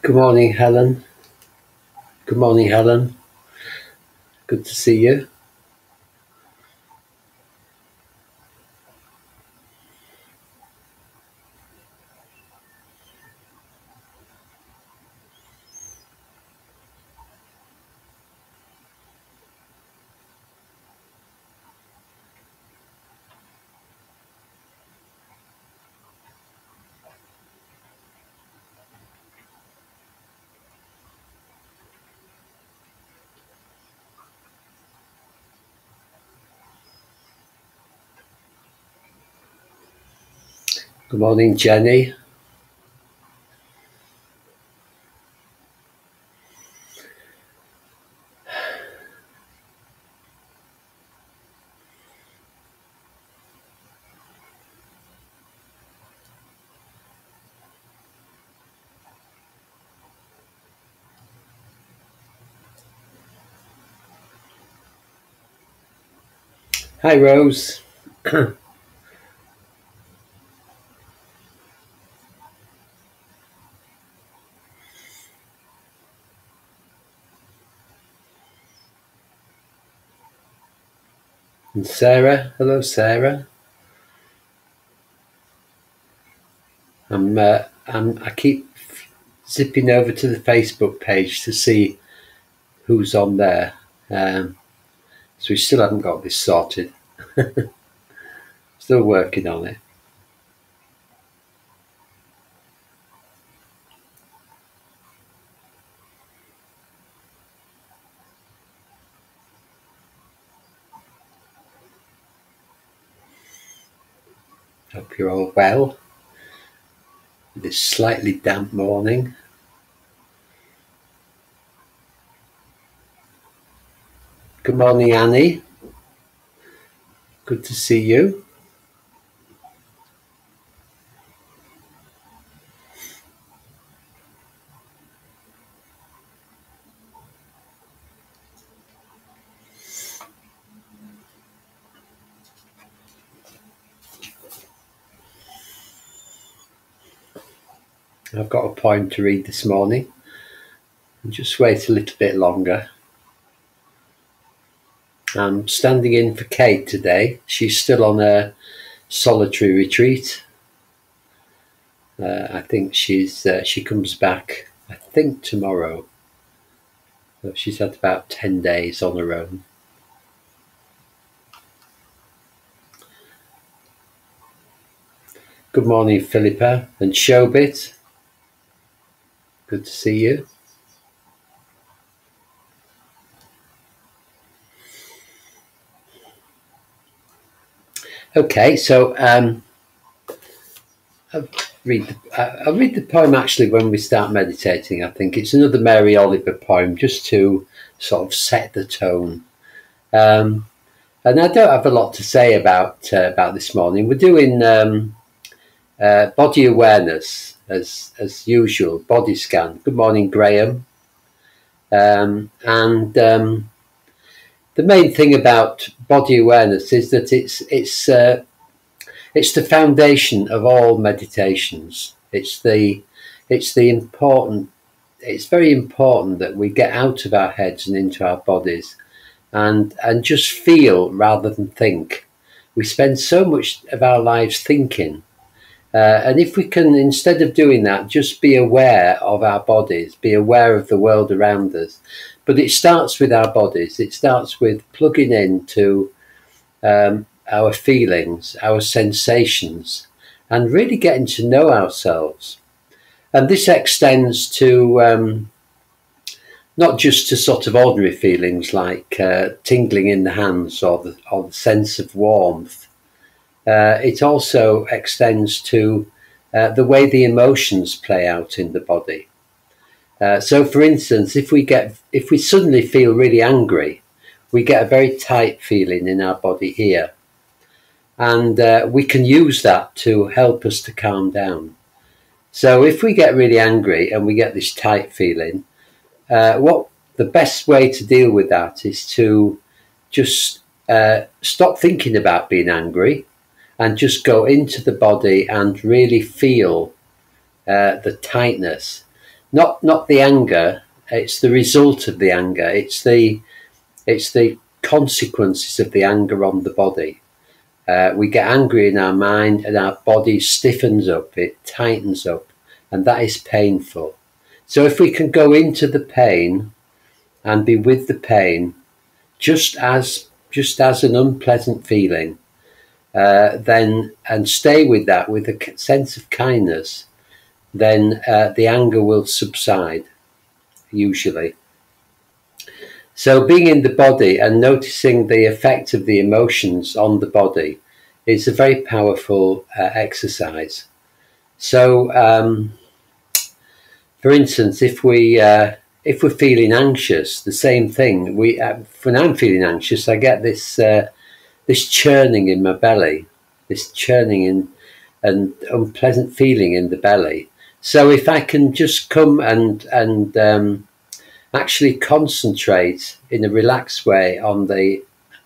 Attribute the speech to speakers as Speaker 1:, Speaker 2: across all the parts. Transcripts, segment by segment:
Speaker 1: Good morning, Helen. Good morning, Helen. Good to see you. Good morning, Jenny. Hi, Rose. And Sarah. Hello, Sarah. I keep zipping over to the Facebook page to see who's on there. So we still haven't got this sorted. Still working on it. Hope you're all well. This slightly damp morning. Good morning, Annie. Good to see you. I've got a poem to read this morning. Just wait a little bit longer. I'm standing in for Kate today. She's still on a solitary retreat. I think she comes back, I think, tomorrow. So she's had about 10 days on her own. Good morning, Philippa and Shobit. Good to see you. Okay, so I'll read the poem actually when we start meditating. I think it's another Mary Oliver poem, just to sort of set the tone. And I don't have a lot to say about this morning. We're doing body awareness as usual. Body scan. Good morning, Graham. The main thing about body awareness is that it's the foundation of all meditations. It's very important that we get out of our heads and into our bodies and just feel rather than think. We spend so much of our lives thinking. And if we can, instead of doing that, just be aware of our bodies, be aware of the world around us. But it starts with our bodies. It starts with plugging into our feelings, our sensations, and really getting to know ourselves. And this extends to not just to sort of ordinary feelings like tingling in the hands or the sense of warmth. It also extends to the way the emotions play out in the body. So, for instance, if we suddenly feel really angry, we get a very tight feeling in our body here, and we can use that to help us to calm down. So, if we get really angry and we get this tight feeling, what the best way to deal with that is to just stop thinking about being angry and just go into the body and really feel the tightness. not the anger. It's the result of the anger. It's the consequences of the anger on the body. We get angry in our mind and our body stiffens up, it tightens up, and that is painful. So if we can go into the pain and be with the pain just as an unpleasant feeling, then, and stay with that with a sense of kindness, then the anger will subside, usually. So being in the body and noticing the effect of the emotions on the body is a very powerful exercise. So, for instance, if we're feeling anxious, the same thing. When I'm feeling anxious, I get this churning in my belly, this churning and unpleasant feeling in the belly. So if I can just come and actually concentrate in a relaxed way on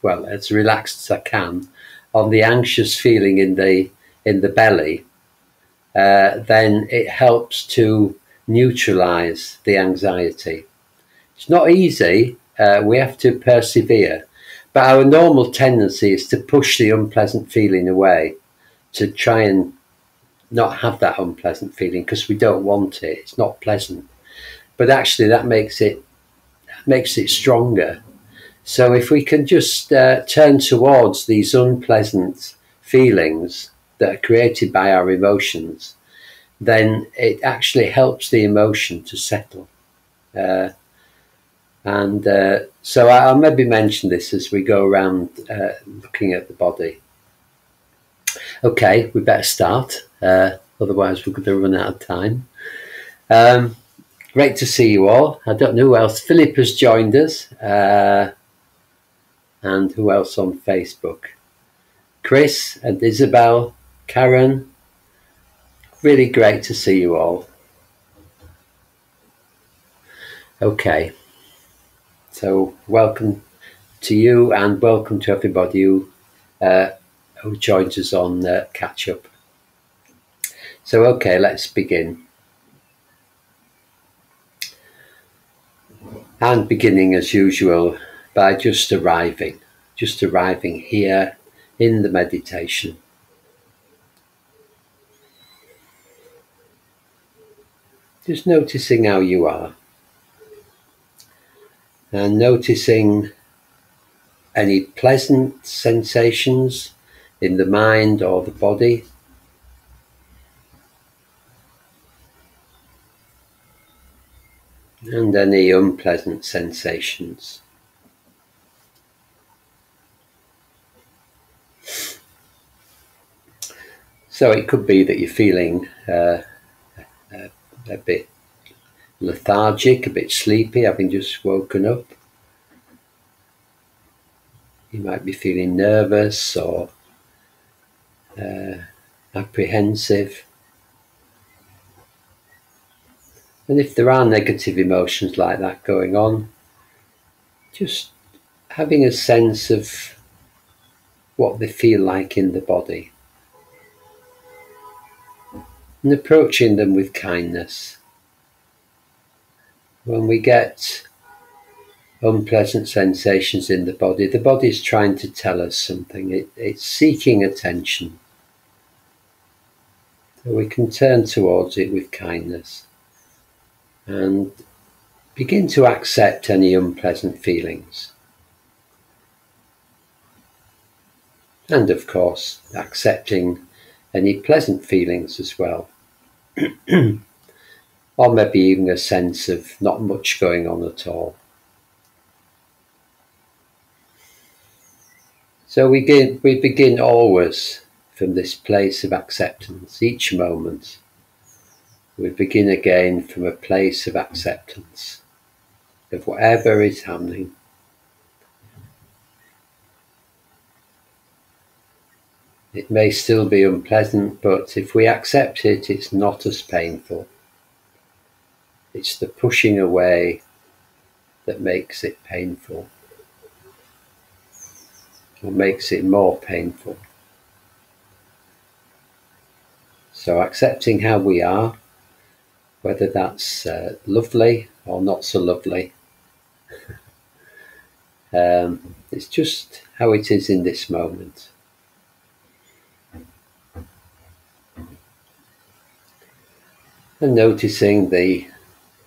Speaker 1: as relaxed as I can, on the anxious feeling in the belly, then it helps to neutralize the anxiety. It's not easy. We have to persevere, but our normal tendency is to push the unpleasant feeling away, to try and not have that unpleasant feeling because we don't want it. It's not pleasant. But actually that makes it stronger. So if we can just turn towards these unpleasant feelings that are created by our emotions, then it actually helps the emotion to settle. So I'll maybe mention this as we go around looking at the body. Okay, we better start, otherwise we're going to run out of time. Great to see you all. I don't know who else. Philip has joined us. And who else on Facebook? Chris and Isabel, Karen. Really great to see you all. Okay. So welcome to you and welcome to everybody who joins us on Catch Up. So, okay, let's begin. And beginning as usual by just arriving here in the meditation. Just noticing how you are. And noticing any pleasant sensations in the mind or the body. And any unpleasant sensations. So it could be that you're feeling a bit lethargic, a bit sleepy, having just woken up. You might be feeling nervous or apprehensive. And if there are negative emotions like that going on, just having a sense of what they feel like in the body. And approaching them with kindness. When we get unpleasant sensations in the body is trying to tell us something. It's seeking attention. So we can turn towards it with kindness and begin to accept any unpleasant feelings. And of course, accepting any pleasant feelings as well. Or maybe even a sense of not much going on at all. So we begin always from this place of acceptance. Each moment we begin again from a place of acceptance of whatever is happening. It may still be unpleasant, but if we accept it, it's not as painful. It's the pushing away that makes it painful, or makes it more painful. So accepting how we are, whether that's lovely or not so lovely. It's just how it is in this moment. And noticing the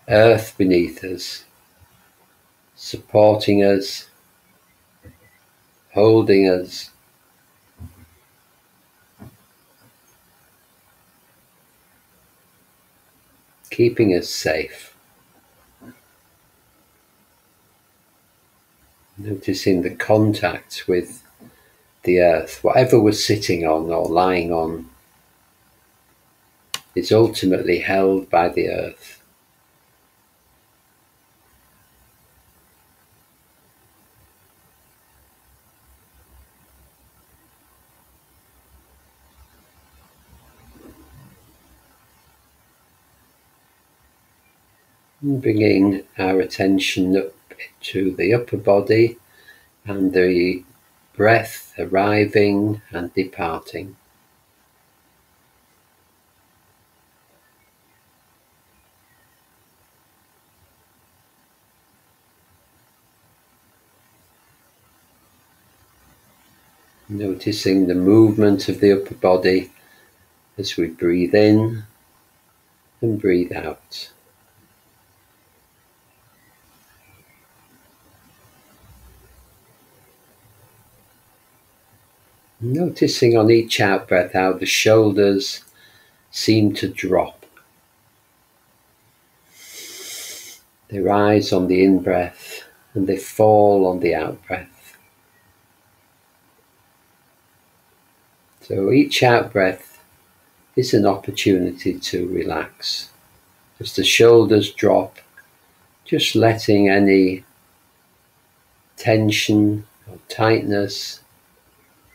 Speaker 1: earth beneath us, supporting us, holding us, keeping us safe. Noticing the contact with the earth, whatever we're sitting on or lying on, is ultimately held by the earth. And bringing our attention up to the upper body and the breath arriving and departing. Noticing the movement of the upper body as we breathe in and breathe out. Noticing on each out-breath how the shoulders seem to drop. They rise on the in-breath and they fall on the out-breath. So each out-breath is an opportunity to relax. As the shoulders drop, just letting any tension or tightness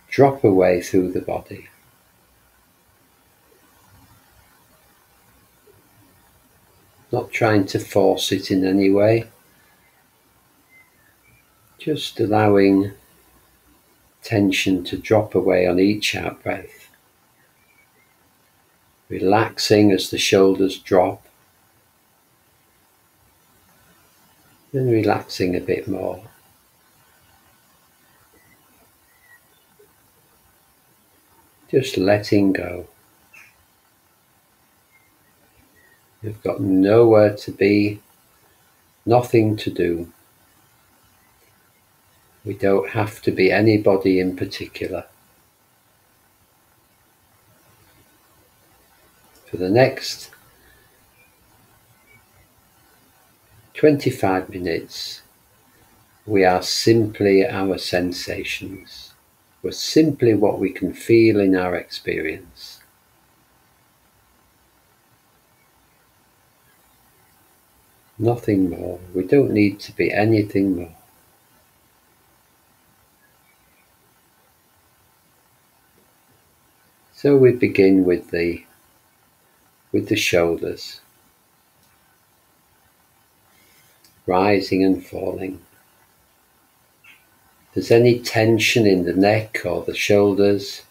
Speaker 1: drop away through the body. Not trying to force it in any way, just allowing tension to drop away on each out-breath. Relaxing as the shoulders drop, and relaxing a bit more. Just letting go. You've got nowhere to be, nothing to do. We don't have to be anybody in particular. For the next 25 minutes, we are simply our sensations. We're simply what we can feel in our experience. Nothing more. We don't need to be anything more. So we begin with the shoulders, rising and falling. If there's any tension in the neck or the shoulders,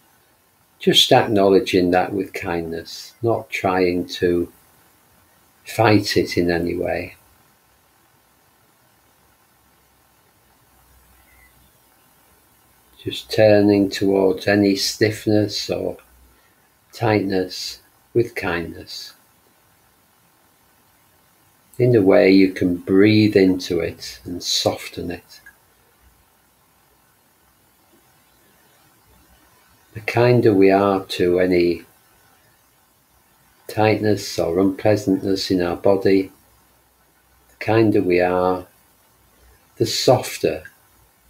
Speaker 1: just acknowledging that with kindness, not trying to fight it in any way. Just turning towards any stiffness or tightness with kindness. In a way you can breathe into it and soften it. The kinder we are to any tightness or unpleasantness in our body, the kinder we are, the softer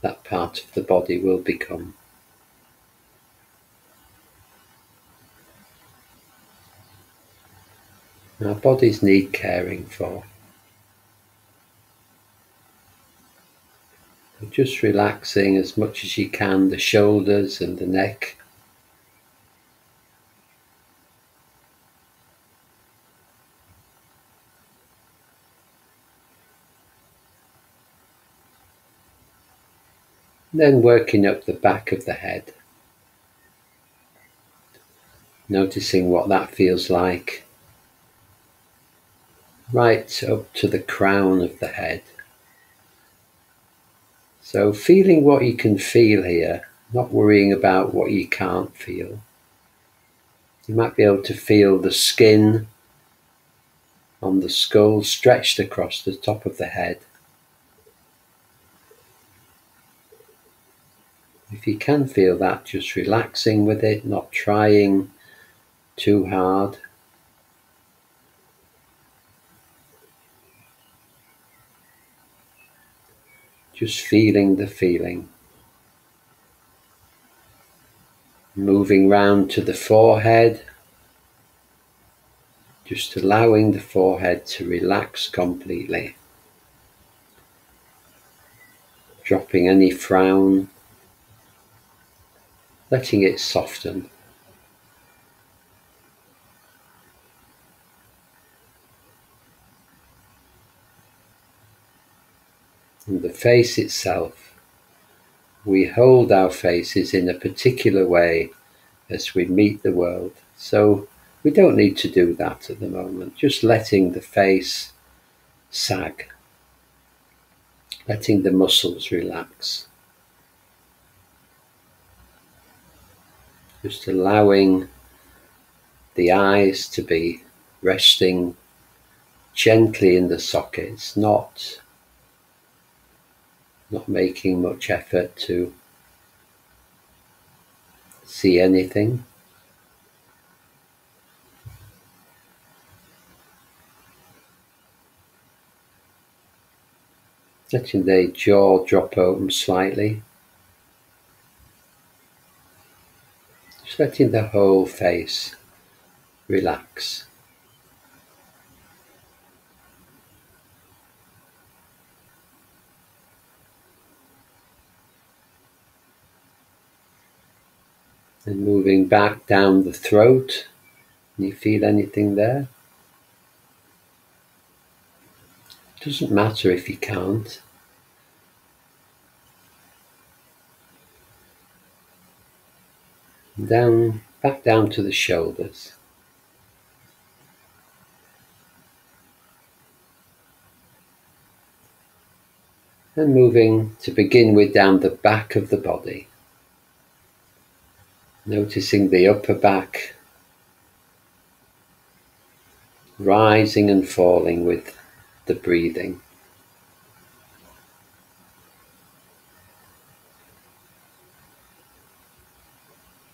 Speaker 1: that part of the body will become. Our bodies need caring for. So just relaxing as much as you can the shoulders and the neck. Then working up the back of the head, noticing what that feels like. right up to the crown of the head. So feeling what you can feel here, not worrying about what you can't feel. You might be able to feel the skin on the skull stretched across the top of the head. If you can feel that, just relaxing with it, not trying too hard. Just feeling the feeling. Moving round to the forehead, just allowing the forehead to relax completely. Dropping any frown, letting it soften. And the face itself, we hold our faces in a particular way as we meet the world. So we don't need to do that at the moment. Just letting the face sag, letting the muscles relax. Just allowing the eyes to be resting gently in the sockets, not making much effort to see anything. Letting the jaw drop open slightly. Just letting the whole face relax. And moving back down the throat. Can you feel anything there? Doesn't matter if you can't. Back down to the shoulders. And moving to begin with down the back of the body. Noticing the upper back rising and falling with the breathing.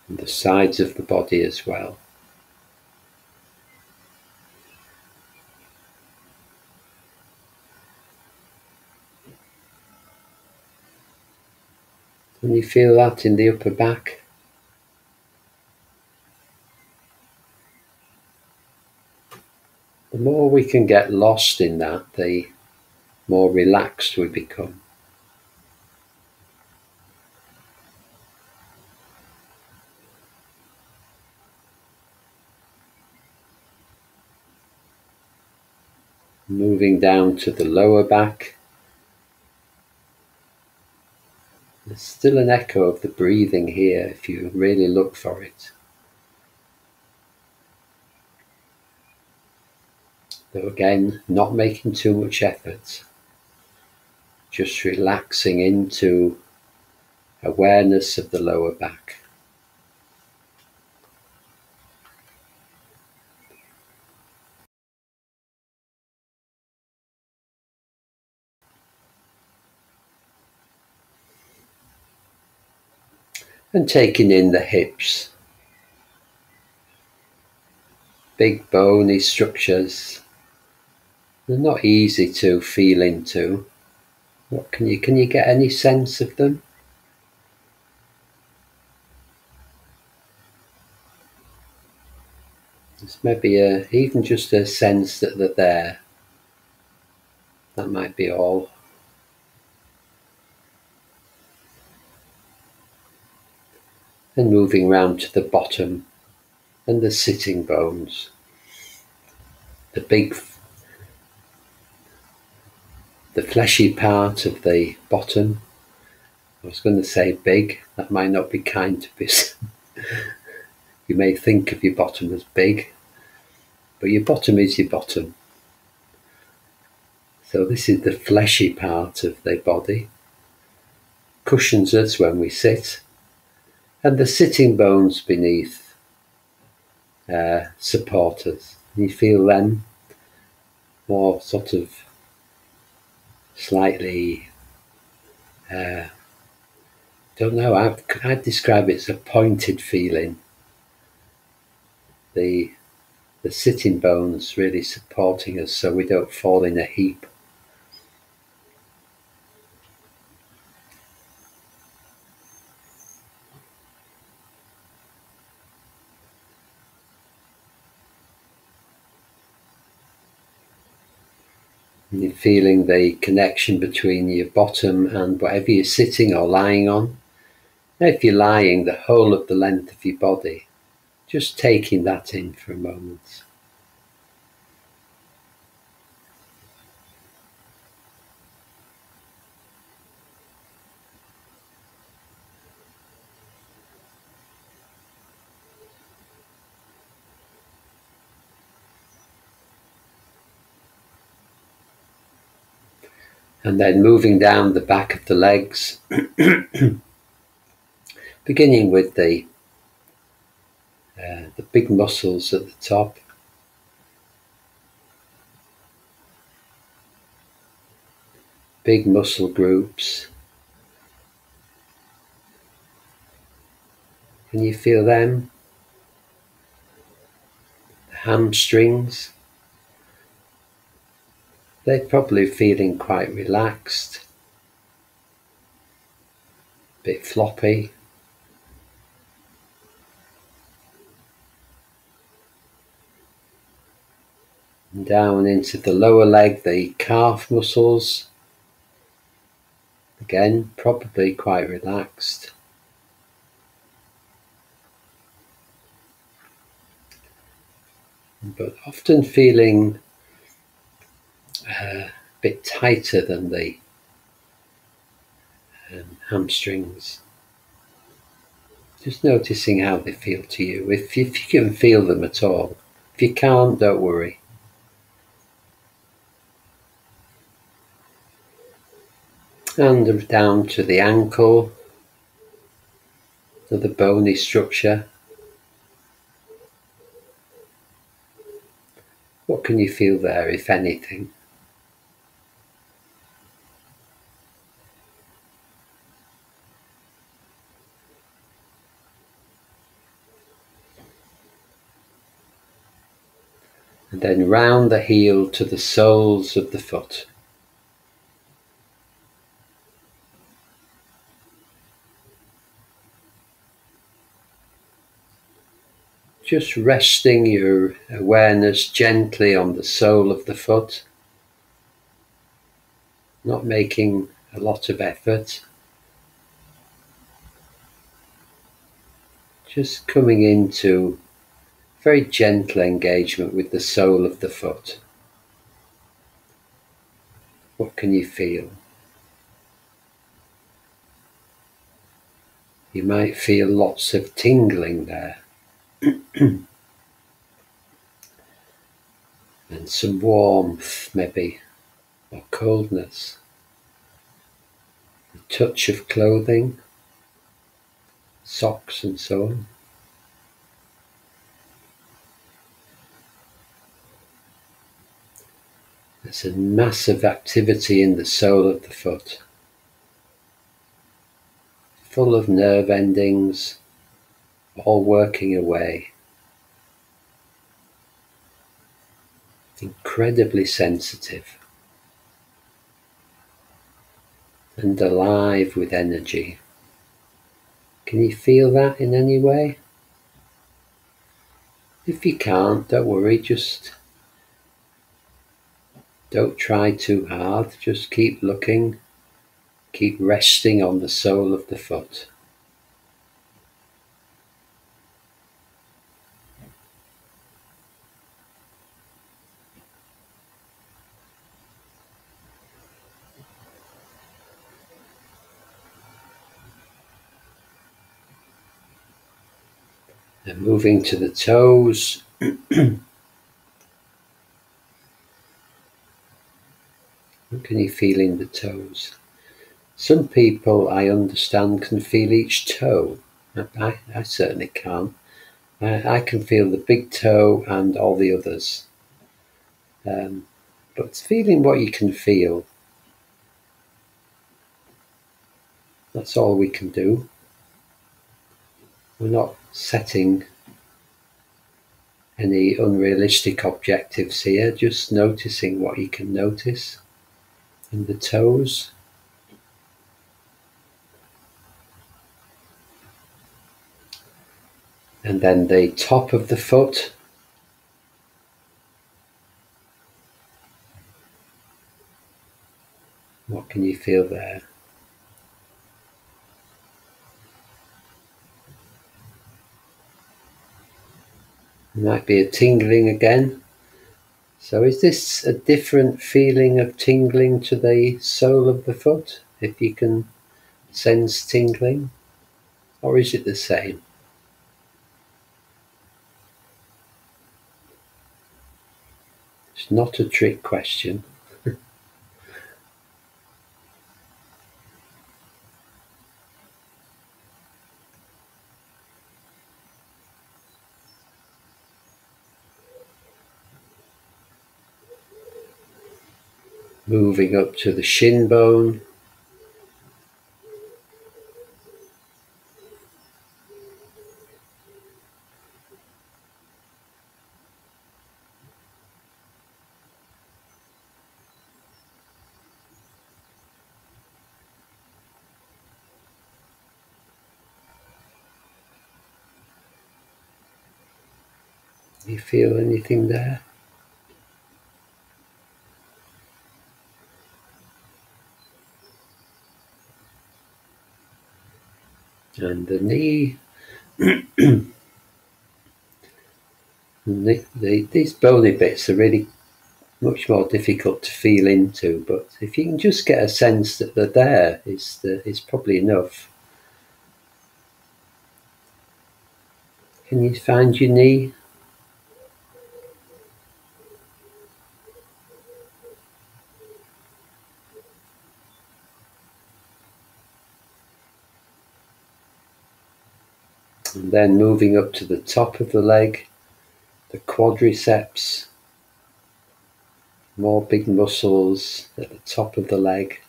Speaker 1: And the sides of the body as well. Can you feel that in the upper back? The more we can get lost in that, the more relaxed we become. Moving down to the lower back. There's still an echo of the breathing here if you really look for it. Though again, not making too much effort. Just relaxing into awareness of the lower back. And taking in the hips. Big bony structures. They're not easy to feel into. Can you get any sense of them? There's maybe even just a sense that they're there. That might be all. And moving round to the bottom and the sitting bones. The fleshy part of the bottom. I was going to say big. That might not be kind to be. You may think of your bottom as big, but your bottom is your bottom. So this is the fleshy part of the body, cushions us when we sit, and the sitting bones beneath support us. You feel them more sort of slightly, don't know, I'd describe it as a pointed feeling. The sitting bones really supporting us so we don't fall in a heap. And you're feeling the connection between your bottom and whatever you're sitting or lying on. Now if you're lying, the whole of the length of your body, just taking that in for a moment. And then moving down the back of the legs, beginning with the big muscles at the top. Big muscle groups. Can you feel them? The hamstrings. They're probably feeling quite relaxed, a bit floppy. And down into the lower leg, the calf muscles. Again, probably quite relaxed. But often feeling a bit tighter than the hamstrings. Just noticing how they feel to you, if you can feel them at all. If you can't, don't worry. And down to the ankle, to the bony structure. What can you feel there, if anything? And then round the heel to the soles of the foot. Just resting your awareness gently on the sole of the foot, not making a lot of effort. Just coming into very gentle engagement with the sole of the foot. What can you feel? You might feel lots of tingling there. And some warmth maybe, or coldness. A touch of clothing, socks and so on. There's a massive activity in the sole of the foot, full of nerve endings, all working away. Incredibly sensitive and alive with energy. Can you feel that in any way? If you can't, don't worry, just don't try too hard, just keep looking, keep resting on the sole of the foot. And moving to the toes. What can you feel in the toes? Some people, I understand, can feel each toe. I certainly can't. I can feel the big toe and all the others. But feeling what you can feel, that's all we can do. We're not setting any unrealistic objectives here, just noticing what you can notice in the toes. And then the top of the foot. What can you feel there? There might be a tingling again. So is this a different feeling of tingling to the sole of the foot, if you can sense tingling? Or is it the same? It's not a trick question. Moving up to the shin bone. You feel anything there? And the knee. These bony bits are really much more difficult to feel into, but if you can just get a sense that they're there, is probably enough. Can you find your knee? And then moving up to the top of the leg, the quadriceps, more big muscles at the top of the leg.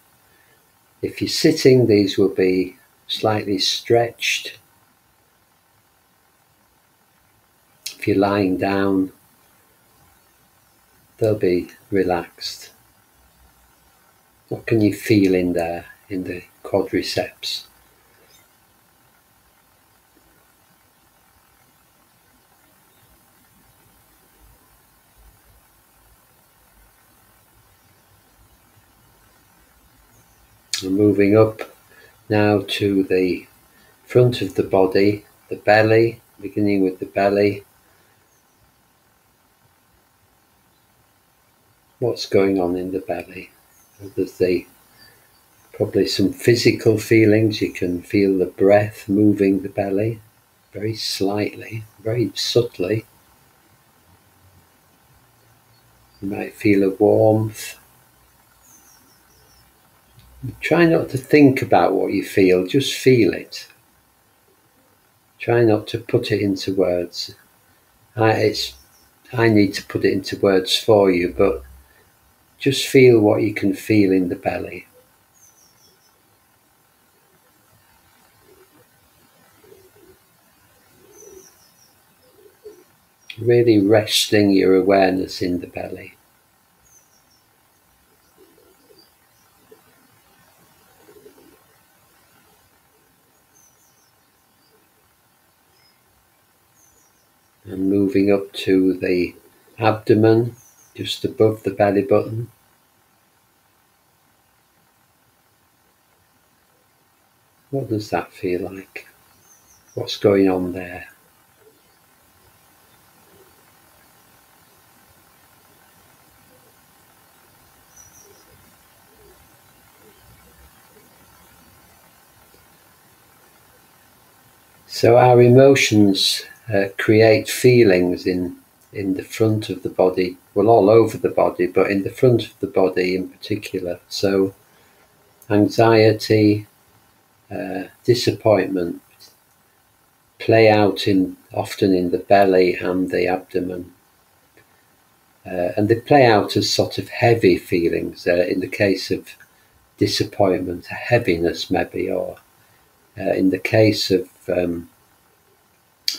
Speaker 1: If you're sitting, these will be slightly stretched. If you're lying down, they'll be relaxed. What can you feel in there, in the quadriceps? And moving up now to the front of the body, the belly, beginning with the belly. What's going on in the belly? There's probably some physical feelings. You can feel the breath moving the belly very slightly, very subtly. You might feel a warmth. Try not to think about what you feel, just feel it. Try not to put it into words. I need to put it into words for you, but just feel what you can feel in the belly. Really resting your awareness in the belly. And moving up to the abdomen, just above the belly button. What does that feel like? What's going on there? So our emotions create feelings in in the front of the body, well, all over the body, but in the front of the body in particular. So anxiety, disappointment play out often in the belly and the abdomen. And they play out as sort of heavy feelings. In the case of disappointment, a heaviness maybe, or in the case of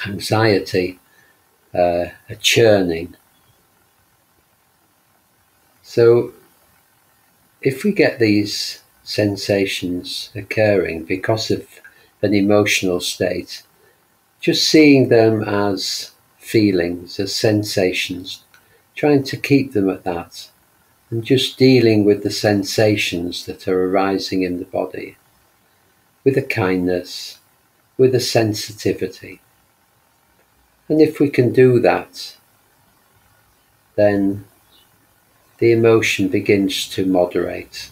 Speaker 1: anxiety, a churning. So if we get these sensations occurring because of an emotional state, just seeing them as feelings, as sensations, trying to keep them at that, and just dealing with the sensations that are arising in the body with a kindness, with a sensitivity. And if we can do that, then the emotion begins to moderate.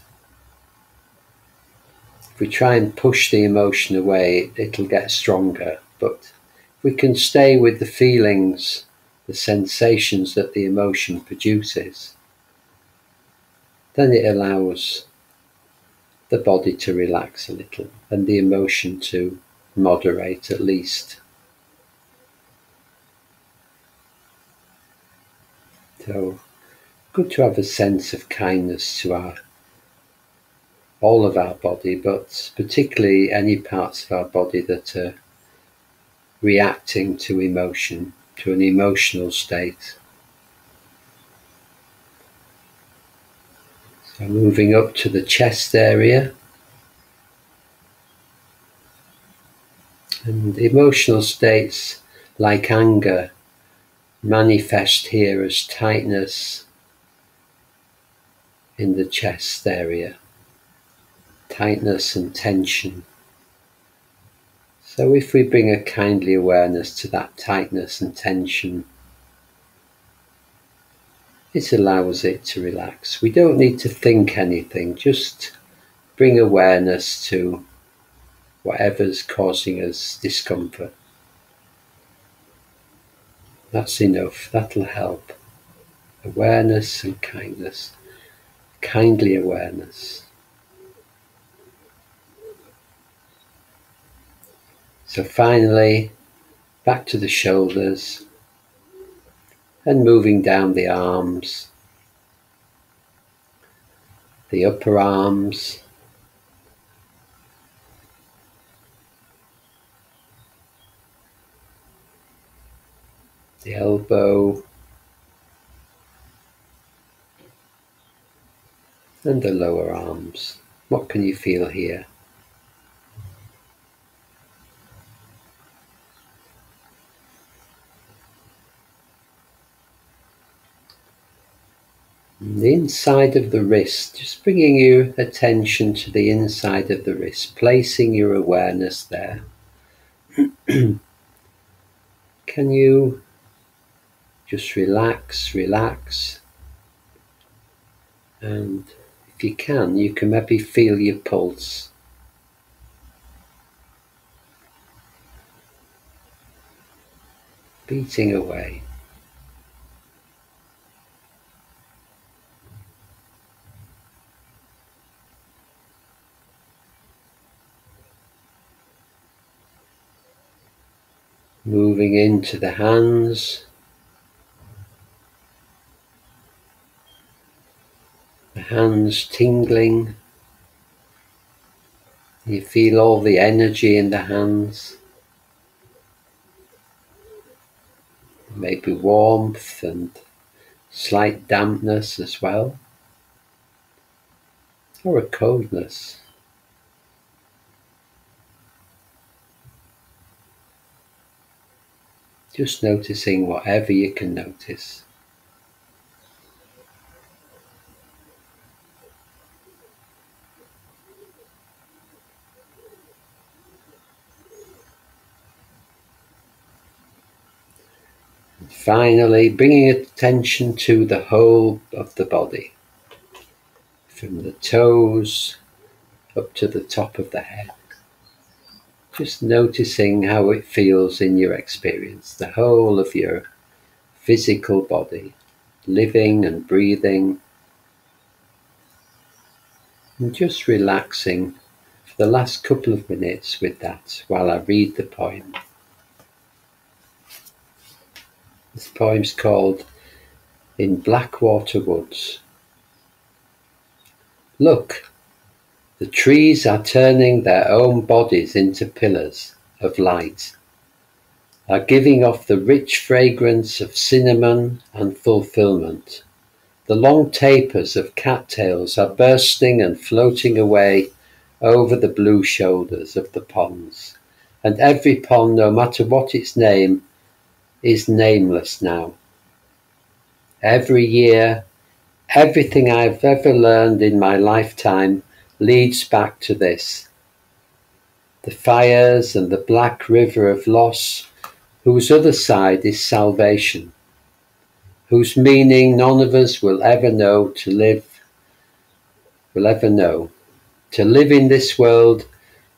Speaker 1: If we try and push the emotion away, it'll get stronger. But if we can stay with the feelings, the sensations that the emotion produces, then it allows the body to relax a little and the emotion to moderate at least. So good to have a sense of kindness to all of our body, but particularly any parts of our body that are reacting to emotion, to an emotional state. So moving up to the chest area. And emotional states like anger manifest here as tightness in the chest area, tightness and tension. So if we bring a kindly awareness to that tightness and tension, it allows it to relax. We don't need to think anything, just bring awareness to whatever's causing us discomfort. That's enough, that'll help. Awareness and kindness, kindly awareness. So finally, back to the shoulders and moving down the arms, the upper arms, the elbow, and the lower arms. What can you feel here? And the inside of the wrist, just bringing your attention to the inside of the wrist, placing your awareness there. Can you just relax, and if you can maybe feel your pulse. Beating away. Moving into the hands, the hands tingling. You feel all the energy in the hands, maybe warmth and slight dampness as well, or a coldness. Just noticing whatever you can notice. And finally, bringing attention to the whole of the body, from the toes up to the top of the head. Just noticing how it feels in your experience, the whole of your physical body, living and breathing, and just relaxing for the last couple of minutes with that while I read the poem. This poem's called In Blackwater Woods. Look, the trees are turning their own bodies into pillars of light, are giving off the rich fragrance of cinnamon and fulfillment. The long tapers of cattails are bursting and floating away over the blue shoulders of the ponds, and every pond, no matter what its name, is nameless now. Every year, everything I've ever learned in my lifetime leads back to this. The fires and the black river of loss, whose other side is salvation, whose meaning none of us will ever know to live To live in this world,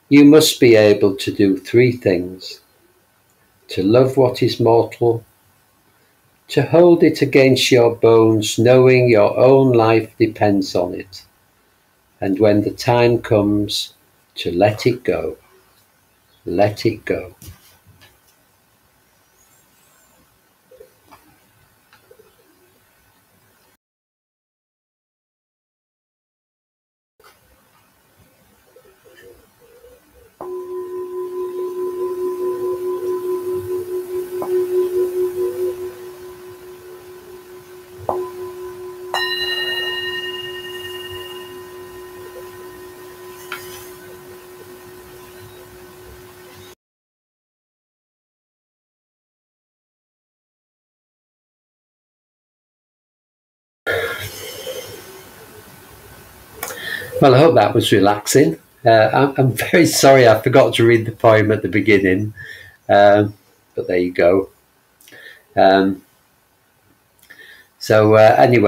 Speaker 1: you must be able to do three things: to love what is mortal, to hold it against your bones, knowing your own life depends on it, and when the time comes, to let it go. Let it go. Well, I hope that was relaxing. I'm very sorry I forgot to read the poem at the beginning, but there you go. Anyway,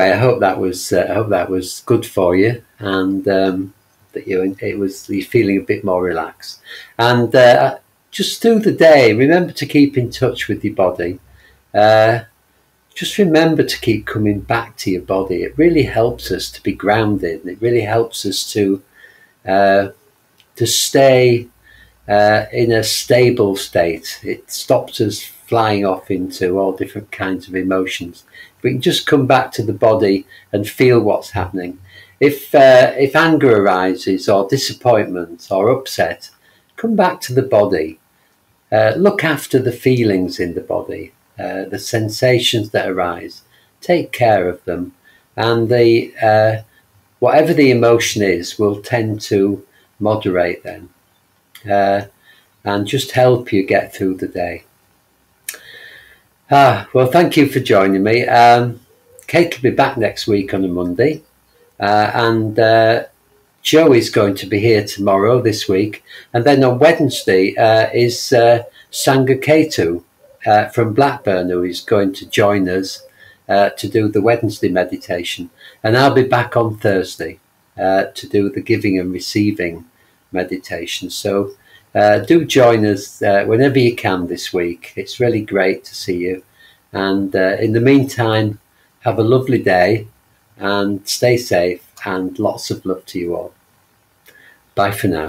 Speaker 1: I hope that was good for you, and that you're feeling a bit more relaxed. And just through the day, remember to keep in touch with your body. Just remember to keep coming back to your body. It really helps us to be grounded, and it really helps us to stay in a stable state. It stops us flying off into all different kinds of emotions. We can just come back to the body and feel what's happening. If anger arises, or disappointment, or upset, come back to the body. Look after the feelings in the body. The sensations that arise, take care of them, and whatever the emotion is will tend to moderate then, and just help you get through the day. Well, thank you for joining me. Kate will be back next week on a Monday, and Joe is going to be here tomorrow this week, and then on Wednesday is Sangha Ketu from Blackburn, who is going to join us to do the Wednesday meditation, and I'll be back on Thursday to do the giving and receiving meditation. So do join us whenever you can this week. It's really great to see you, and in the meantime, have a lovely day and stay safe, and lots of love to you all. Bye for now.